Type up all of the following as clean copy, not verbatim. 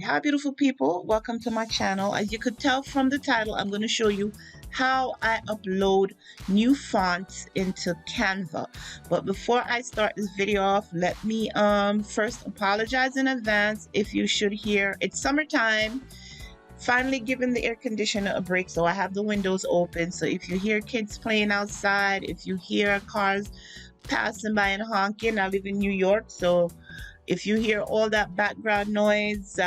Hi beautiful people, welcome to my channel. As you could tell from the title, I'm going to show you how I upload new fonts into Canva. But before I start this video off, let me first apologize in advance if you should hear it's summertime. Finally giving the air conditioner a break, so I have the windows open. So if you hear kids playing outside, if you hear cars passing by and honking, I live in New York, so if you hear all that background noise,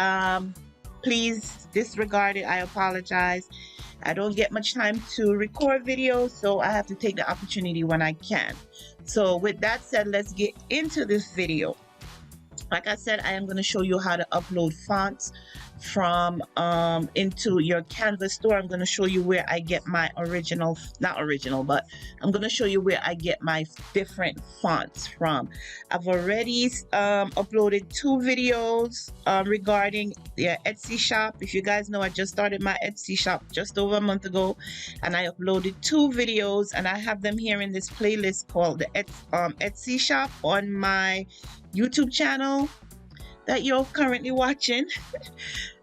please disregard it. I apologize. I don't get much time to record videos, so I have to take the opportunity when I can. So with that said, let's get into this video. Like I said, I am going to show you how to upload fonts from into your Canva store. I'm going to show you where I get my not original, but I'm going to show you where I get my different fonts from. I've already uploaded 2 videos regarding the Etsy shop. If you guys know, I just started my Etsy shop just over a month ago, and I uploaded 2 videos, and I have them here in this playlist called the Etsy shop on my YouTube channel that you're currently watching.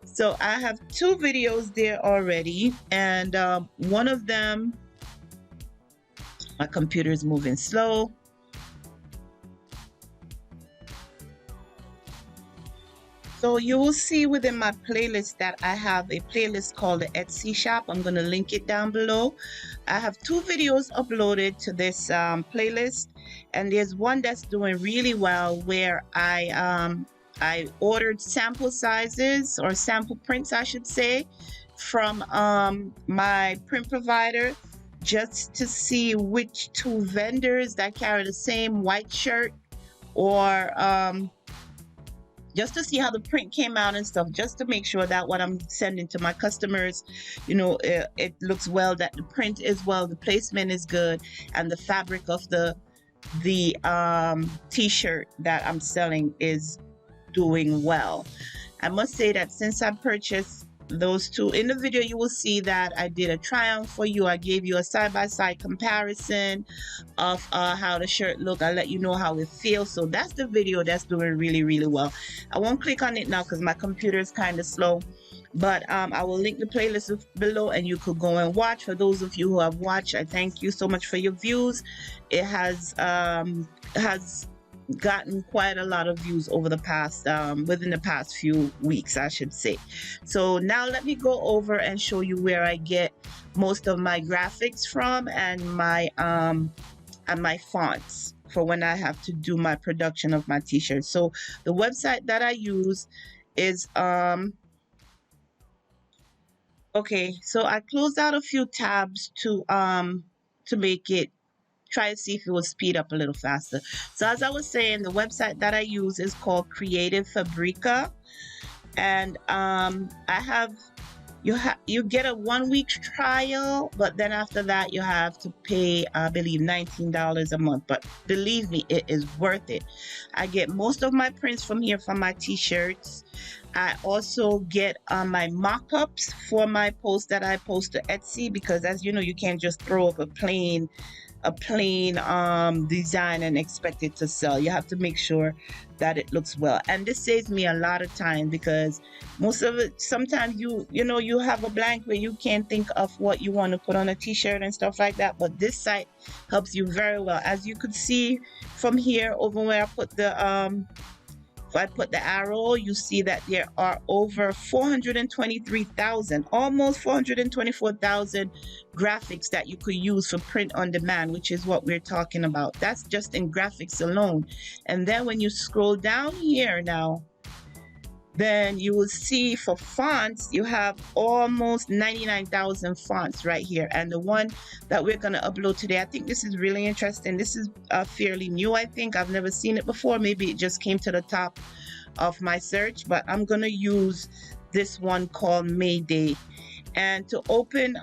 So I have 2 videos there already, and one of them, my computer is moving slow. So you will see within my playlist that I have a playlist called the Etsy shop. I'm going to link it down below. I have 2 videos uploaded to this playlist, and there's one that's doing really well where I ordered sample sizes, or sample prints I should say, from my print provider, just to see which 2 vendors that carry the same white shirt, or just to see how the print came out and stuff, just to make sure that what I'm sending to my customers, you know, it looks well, that the print is well, the placement is good, and the fabric of the t-shirt that I'm selling is doing well. I must say that since I purchased those 2, in the video you will see that I did a try on for you. I gave you a side-by-side comparison of how the shirt look. I let you know how it feels. So that's the video that's doing really well. I won't click on it now because my computer is kind of slow, but I will link the playlist below and you could go and watch. For those of you who have watched, I thank you so much for your views. It has gotten quite a lot of views over the past within the past few weeks, I should say. So now let me go over and show you where I get most of my graphics from, and my fonts for when I have to do my production of my t-shirts. So the website that I use is okay, so I closed out a few tabs to make it try to see if it will speed up a little faster. So as I was saying, the website that I use is called Creative Fabrica, and you get a 1-week trial, but then after that you have to pay, I believe, $19 a month. But believe me, it is worth it. I get most of my prints from here, from my t-shirts. I also get my mock-ups for my posts that I post to Etsy, because as you know, you can't just throw up a plain design and expect it to sell. You have to make sure that it looks well, and this saves me a lot of time, because most of it, sometimes you know you have a blank where you can't think of what you want to put on a t-shirt and stuff like that, but this site helps you very well. As you could see from here, over where I put the if I put the arrow, you see that there are over 423,000, almost 424,000 graphics that you could use for print on demand, which is what we're talking about. That's just in graphics alone. And then when you scroll down here now, then you will see for fonts, you have almost 99,000 fonts right here. And the one that we're going to upload today, I think this is really interesting. This is fairly new, I think. I've never seen it before. Maybe it just came to the top of my search, but I'm going to use this one called Mayday. And to open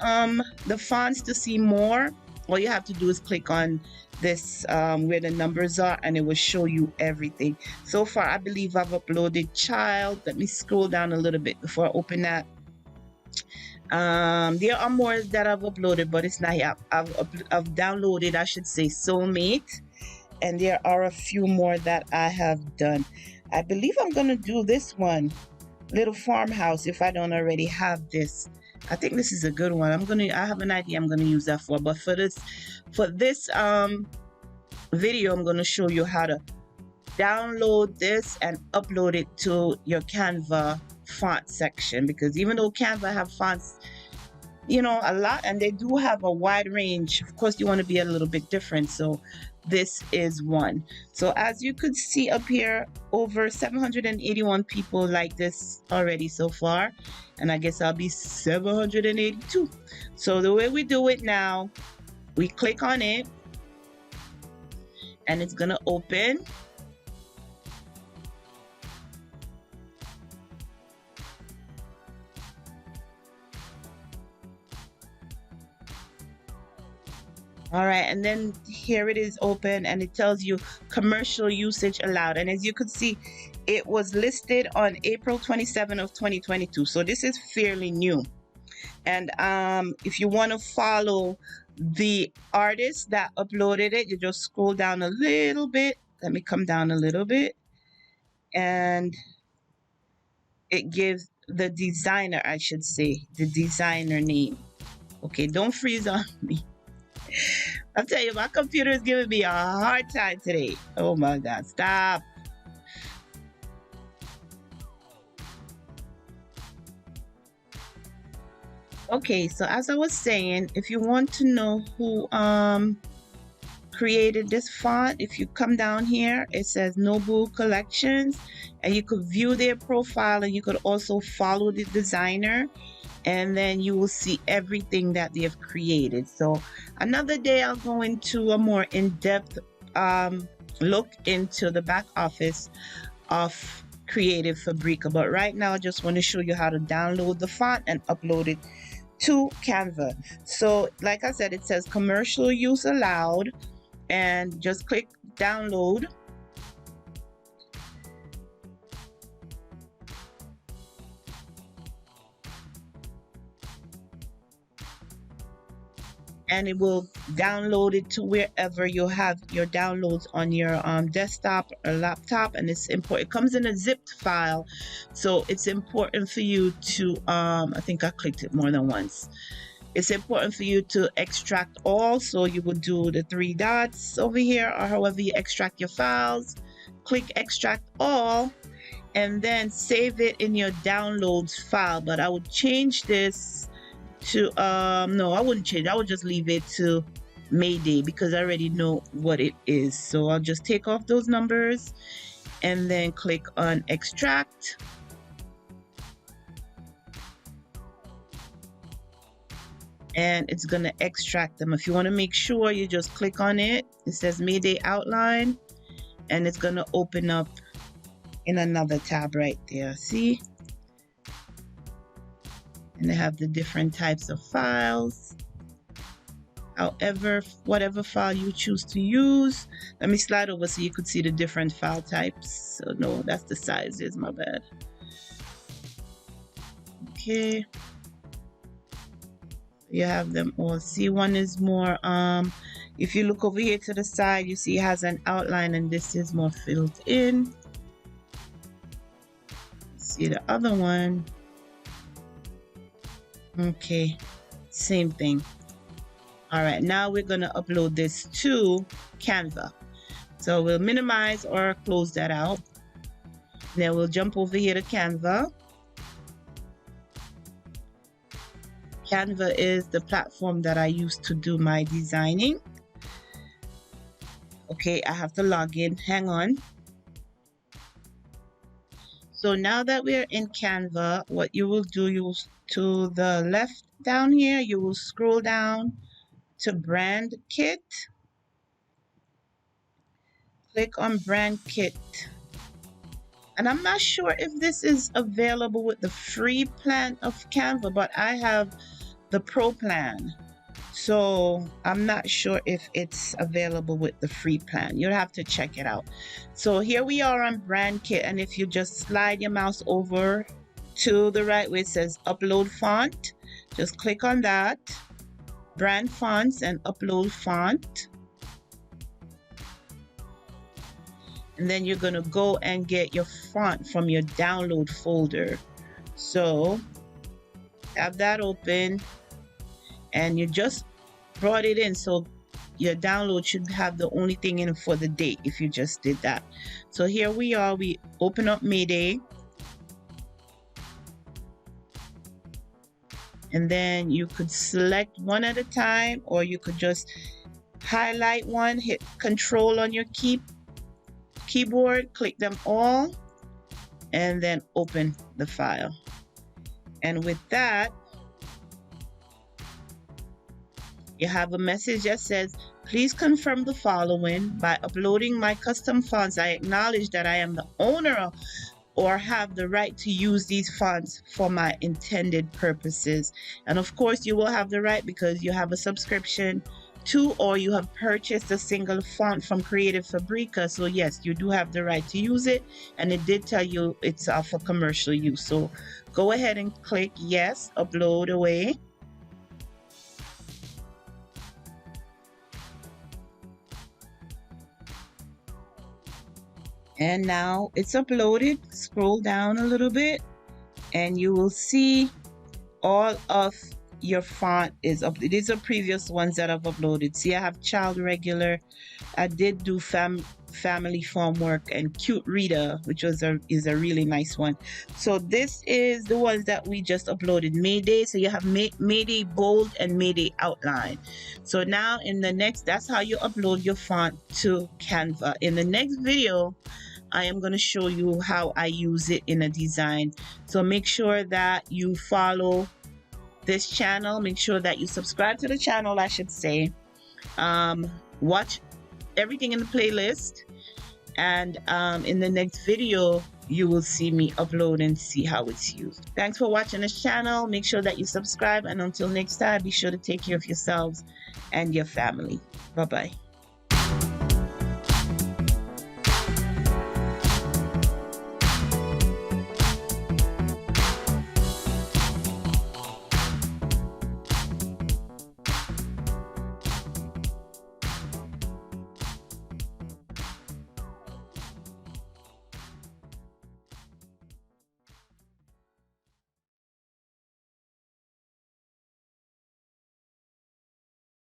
the fonts to see more, all you have to do is click on this where the numbers are, and it will show you everything. So far, I believe I've uploaded child. Let me scroll down a little bit before I open that. There are more that I've uploaded, but it's not yet. I've downloaded, I should say, Soulmate, and there are a few more that I have done. I believe I'm gonna do this one. little farmhouse if I don't already have this. I think this is a good one. I have an idea I'm gonna use that for, but for this video, I'm gonna show you how to download this and upload it to your Canva font section, because even though Canva have fonts, you know, a lot, and they do have a wide range, of course you want to be a little bit different, so this is one. So as you could see up here, over 781 people like this already so far, and I guess I'll be 782. So the way we do it now, we click on it and it's gonna open. All right, and then here it is open and it tells you commercial usage allowed. And as you could see, it was listed on April 27 of 2022. So this is fairly new. And if you want to follow the artist that uploaded it, you just scroll down a little bit. Let me come down a little bit. And it gives the designer, I should say, the designer name. Okay, don't freeze on me. I'll tell you, my computer is giving me a hard time today. Oh my God, stop. Okay, so as I was saying, if you want to know who created this font, if you come down here, it says Nobu Collections, and you could view their profile, and you could also follow the designer, and then you will see everything that they have created. So another day I'll go into a more in-depth look into the back office of Creative Fabrica, but right now I just want to show you how to download the font and upload it to Canva. So like I said, it says commercial use allowed, and just click download. And it will download it to wherever you have your downloads on your desktop or laptop. And it's important, it comes in a zipped file, so it's important for you to I think I clicked it more than once. It's important for you to extract all, so you would do the three dots over here, or however you extract your files. Click extract all and then save it in your downloads file. But I would change this to no, I wouldn't change. I would just leave it to Mayday, because I already know what it is. So I'll just take off those numbers and then click on extract. And it's gonna extract them. If you want to make sure, you just click on it. It says Mayday outline, and it's gonna open up in another tab right there. See? And they have the different types of files. However, whatever file you choose to use. Let me slide over so you could see the different file types. So no, that's the sizes, my bad. Okay. You have them all. See, one is more, if you look over here to the side, you see it has an outline, and this is more filled in. See the other one. Okay, same thing. All right, now we're gonna upload this to Canva. So we'll minimize or close that out. Then we'll jump over here to Canva. Canva is the platform that I use to do my designing. Okay, I have to log in. Hang on. So now that we're in Canva, what you will do, you will, to the left down here, you will scroll down to Brand Kit. Click on Brand Kit. And I'm not sure if this is available with the free plan of Canva, but I have the Pro plan. So I'm not sure if it's available with the free plan. You'll have to check it out. So here we are on Brand Kit, and if you just slide your mouse over to the right where it says Upload Font, just click on that, Brand Fonts, and Upload Font. And then you're going to go and get your font from your download folder So have that open, and you just brought it in, so your download should have the only thing in for the date if you just did that. So here we are, we open up Mayday, and then you could select one at a time, or you could just highlight one, hit Control on your keyboard, click them all, and then open the file. And with that, you have a message that says, please confirm the following. By uploading my custom fonts, I acknowledge that I am the owner or have the right to use these fonts for my intended purposes. And of course, you will have the right because you have a subscription to, or you have purchased a single font from Creative Fabrica. So yes, you do have the right to use it. And it did tell you it's for commercial use. So go ahead and click yes, upload away. And now it's uploaded. Scroll down a little bit and you will see all of your font is up. These are previous ones that I've uploaded. See, I have child regular. I did do family form work and cute reader, which is a really nice one. So this is the ones that we just uploaded. Mayday. So you have Mayday bold and Mayday outline. So now in the next, that's how you upload your font to Canva. In the next video, I am going to show you how I use it in a design. So make sure that you follow this channel. Make sure that you subscribe to the channel, I should say. Watch everything in the playlist. And in the next video, you will see me upload and see how it's used. Thanks for watching this channel. Make sure that you subscribe. And until next time, be sure to take care of yourselves and your family. Bye-bye.